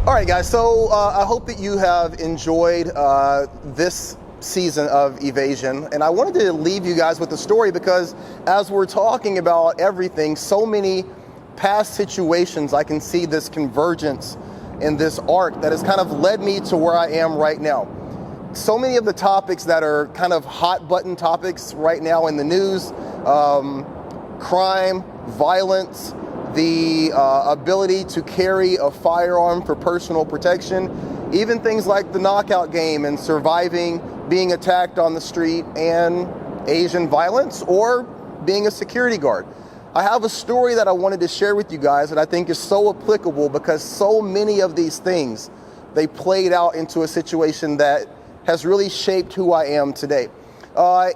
All right, guys, so I hope that you have enjoyed this season of Evasion, and I wanted to leave you guys with a story because as we're talking about everything, so many past situations, I can see this convergence in this arc that has kind of led me to where I am right now. So many of the topics that are kind of hot button topics right now in the news, crime, violence, the ability to carry a firearm for personal protection, even things like the knockout game and surviving being attacked on the street and Asian violence or being a security guard. I have a story that I wanted to share with you guys that I think is so applicable because so many of these things, they played out into a situation that has really shaped who I am today.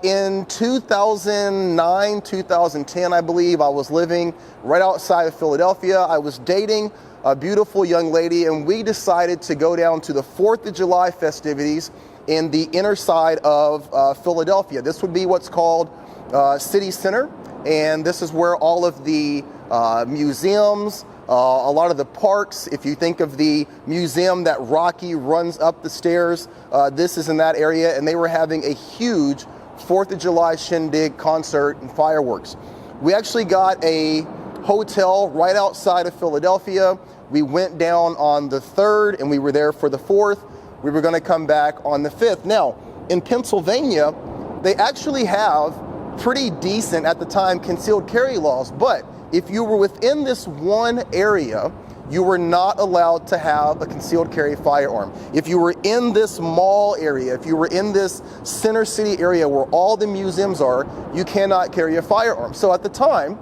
In 2009, 2010, I believe, I was living right outside of Philadelphia. I was dating a beautiful young lady, and we decided to go down to the 4th of July festivities in the inner side of Philadelphia. This would be what's called City Center, and this is where all of the museums, a lot of the parks, if you think of the museum that Rocky runs up the stairs, this is in that area, and they were having a huge 4th of July shindig concert and fireworks. We actually got a hotel right outside of Philadelphia. We went down on the 3rd, and we were there for the 4th. We were going to come back on the 5th. Now, in Pennsylvania, they actually have pretty decent, at the time, concealed carry laws, but if you were within this one area, you were not allowed to have a concealed carry firearm. If you were in this mall area, if you were in this center city area where all the museums are, you cannot carry a firearm. So at the time,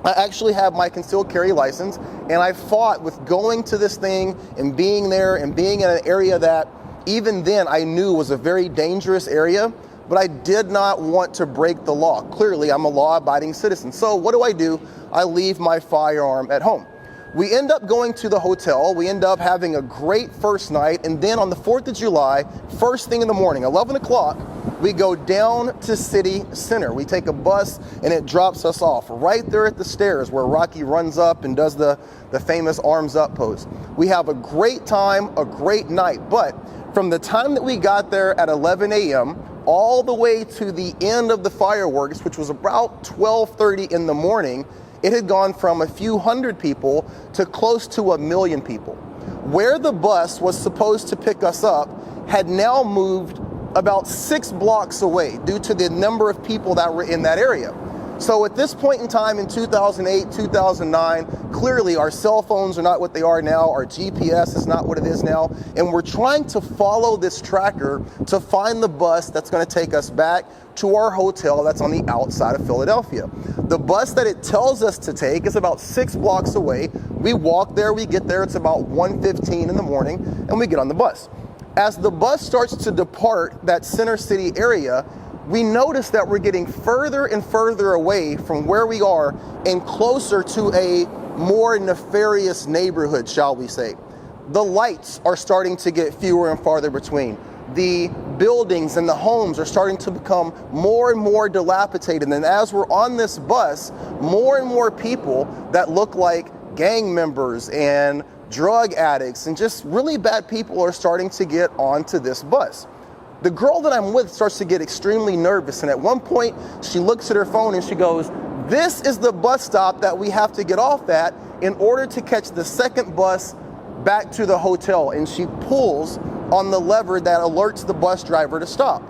I actually have my concealed carry license, and I fought with going to this thing and being there and being in an area that even then I knew was a very dangerous area, but I did not want to break the law. Clearly, I'm a law-abiding citizen. So what do? I leave my firearm at home. We end up going to the hotel. We end up having a great first night. And then on the 4th of July, first thing in the morning, 11 o'clock, we go down to City Center. We take a bus and it drops us off right there at the stairs where Rocky runs up and does the famous arms up pose. We have a great time, a great night. But from the time that we got there at 11 a.m., all the way to the end of the fireworks, which was about 12:30 in the morning, it had gone from a few hundred people to close to 1 million people. Where the bus was supposed to pick us up had now moved about 6 blocks away due to the number of people that were in that area. So at this point in time in 2008, 2009, clearly our cell phones are not what they are now, our GPS is not what it is now, and we're trying to follow this tracker to find the bus that's going to take us back to our hotel that's on the outside of Philadelphia. The bus that it tells us to take is about 6 blocks away. We walk there, we get there, it's about 1:15 in the morning, and we get on the bus. As the bus starts to depart that center city area, we notice that we're getting further and further away from where we are and closer to a more nefarious neighborhood, shall we say. The lights are starting to get fewer and farther between. The buildings and the homes are starting to become more and more dilapidated. And as we're on this bus, more and more people that look like gang members and drug addicts and just really bad people are starting to get onto this bus. The girl that I'm with starts to get extremely nervous, and at one point she looks at her phone and she goes, "This is the bus stop that we have to get off at in order to catch the second bus back to the hotel." And she pulls on the lever that alerts the bus driver to stop.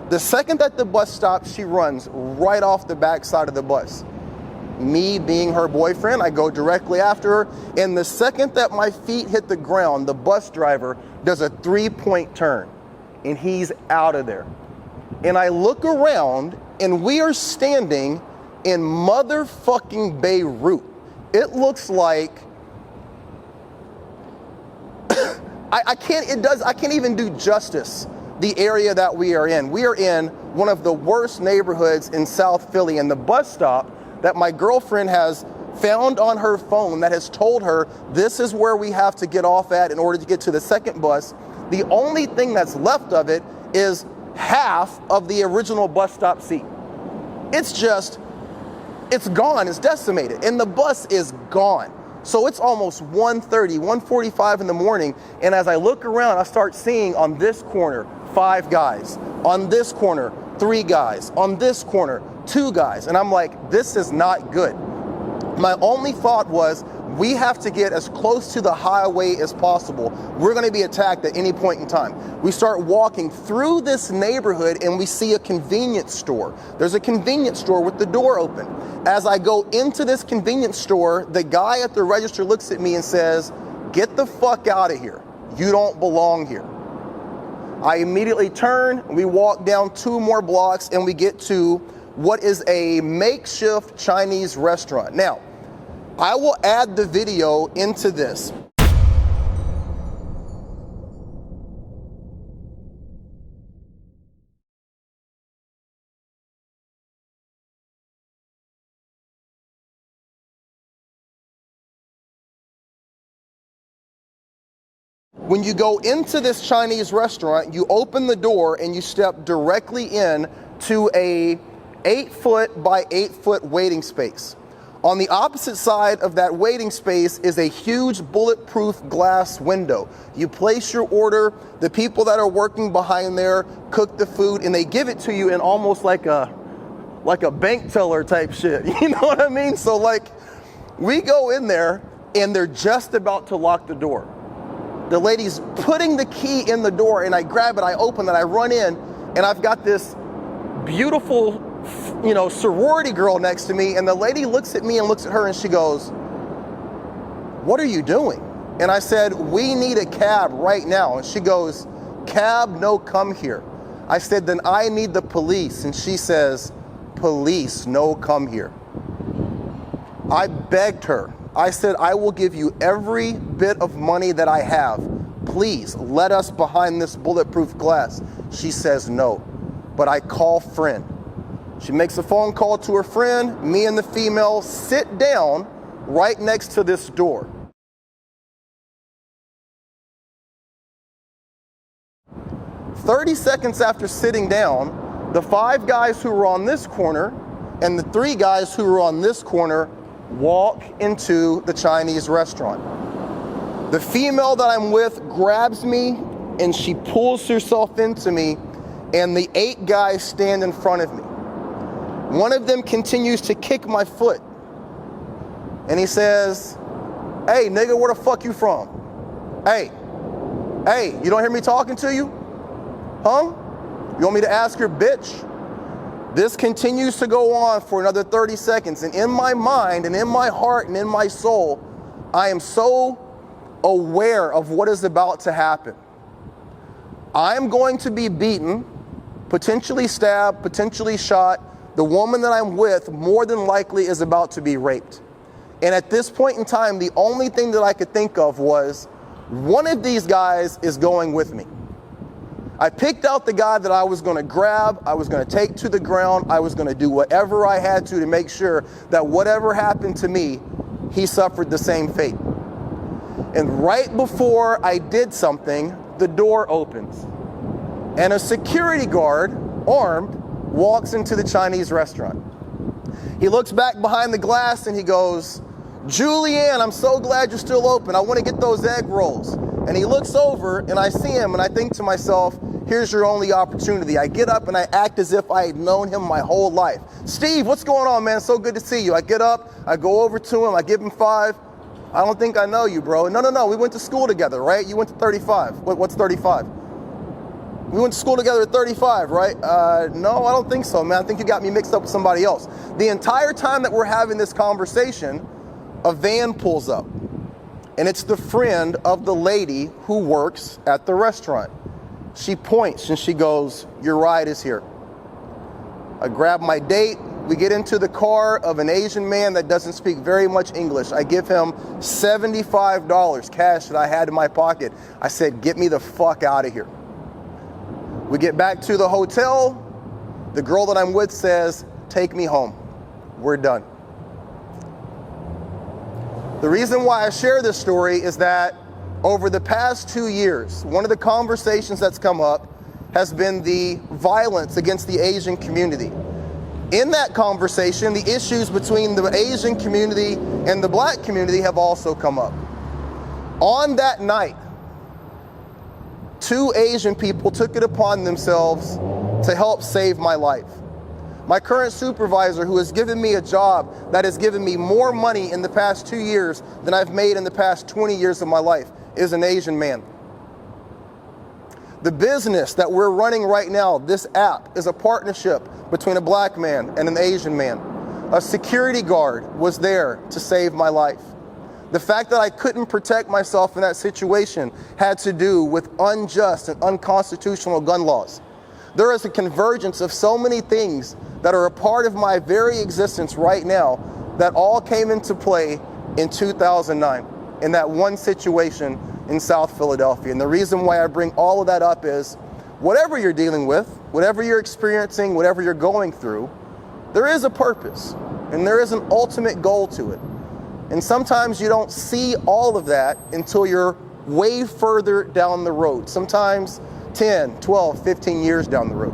The second that the bus stops, she runs right off the back side of the bus. Me being her boyfriend, I go directly after her, and the second that my feet hit the ground, the bus driver does a 3-point turn. And he's out of there. And I look around and we are standing in motherfucking Beirut. It looks like I can't even do justice the area that we are in. We are in one of the worst neighborhoods in South Philly, and the bus stop that my girlfriend has found on her phone that has told her this is where we have to get off at in order to get to the second bus. The only thing that's left of it is half of the original bus stop seat. It's gone, it's decimated, and the bus is gone. So it's almost 1:30, 1:45 in the morning, and as I look around, I start seeing on this corner, 5 guys. On this corner, 3 guys. On this corner, 2 guys. And I'm like, this is not good. My only thought was, we have to get as close to the highway as possible. We're gonna be attacked at any point in time. We start walking through this neighborhood and we see a convenience store. There's a convenience store with the door open. As I go into this convenience store, the guy at the register looks at me and says, "Get the fuck out of here. You don't belong here." I immediately turn, we walk down 2 more blocks and we get to what is a makeshift Chinese restaurant. Now, I will add the video into this. When you go into this Chinese restaurant, you open the door and you step directly in to a 8-foot by 8-foot waiting space. On the opposite side of that waiting space is a huge bulletproof glass window. You place your order, the people that are working behind there cook the food, and they give it to you in almost like a bank teller type shit. You know what I mean? So like, we go in there and they're just about to lock the door. The lady's putting the key in the door and I grab it, I open it, I run in, and I've got this beautiful, sorority girl next to me, and the lady looks at me and looks at her and she goes, "What are you doing?" And I said, "We need a cab right now." And she goes, "Cab, no, come here." I said, "Then I need the police." And she says, "Police, no, come here." I begged her. I said, "I will give you every bit of money that I have. Please let us behind this bulletproof glass." She says, "No." But I call friend. She makes a phone call to her friend. Me and the female sit down right next to this door. "30 seconds after sitting down, the 5 guys who were on this corner and the 3 guys who were on this corner walk into the Chinese restaurant. The female that I'm with grabs me and she pulls herself into me, and the 8 guys stand in front of me. One of them continues to kick my foot, and he says, "Hey, nigga, where the fuck you from? Hey, you don't hear me talking to you? Huh? You want me to ask your bitch?" This continues to go on for another 30 seconds, and in my mind and in my heart and in my soul, I am so aware of what is about to happen. I'm going to be beaten, potentially stabbed, potentially shot. The woman that I'm with more than likely is about to be raped. And at this point in time, the only thing that I could think of was, one of these guys is going with me. I picked out the guy that I was going to grab, I was going to take to the ground, I was going to do whatever I had to make sure that whatever happened to me, he suffered the same fate. And right before I did something, the door opens, and a security guard, armed, walks into the Chinese restaurant. He looks back behind the glass and he goes, "Julianne, I'm so glad you're still open. I want to get those egg rolls." And he looks over and I see him and I think to myself, here's your only opportunity. I get up and I act as if I had known him my whole life. "Steve, what's going on, man? So good to see you." I get up, I go over to him, I give him 5. "I don't think I know you, bro." No, we went to school together, right? You went to 35. What's 35? "We went to school together at 35, right?" No, I don't think so, man. I think you got me mixed up with somebody else." The entire time that we're having this conversation, a van pulls up, and it's the friend of the lady who works at the restaurant. She points and she goes, "Your ride is here." I grab my date. We get into the car of an Asian man that doesn't speak very much English. I give him $75 cash that I had in my pocket. I said, "Get me the fuck out of here." We get back to the hotel. The girl that I'm with says, "Take me home. We're done." The reason why I share this story is that over the past 2 years, one of the conversations that's come up has been the violence against the Asian community. In that conversation, the issues between the Asian community and the black community have also come up. On that night, 2 Asian people took it upon themselves to help save my life. My current supervisor, who has given me a job that has given me more money in the past 2 years than I've made in the past 20 years of my life, is an Asian man. The business that we're running right now, this app, is a partnership between a black man and an Asian man. A security guard was there to save my life. The fact that I couldn't protect myself in that situation had to do with unjust and unconstitutional gun laws. There is a convergence of so many things that are a part of my very existence right now that all came into play in 2009 in that one situation in South Philadelphia. And the reason why I bring all of that up is whatever you're dealing with, whatever you're experiencing, whatever you're going through, there is a purpose and there is an ultimate goal to it. And sometimes you don't see all of that until you're way further down the road, sometimes 10, 12, 15 years down the road.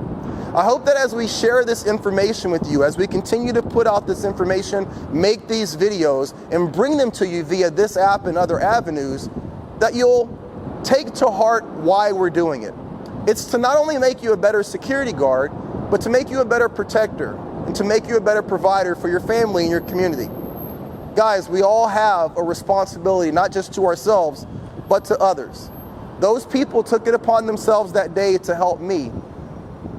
I hope that as we share this information with you, as we continue to put out this information, make these videos, and bring them to you via this app and other avenues, that you'll take to heart why we're doing it. It's to not only make you a better security guard, but to make you a better protector and to make you a better provider for your family and your community. Guys, we all have a responsibility, not just to ourselves, but to others. Those people took it upon themselves that day to help me.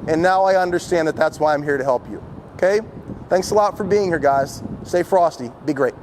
And now I understand that that's why I'm here to help you. Okay? Thanks a lot for being here, guys. Stay frosty. Be great.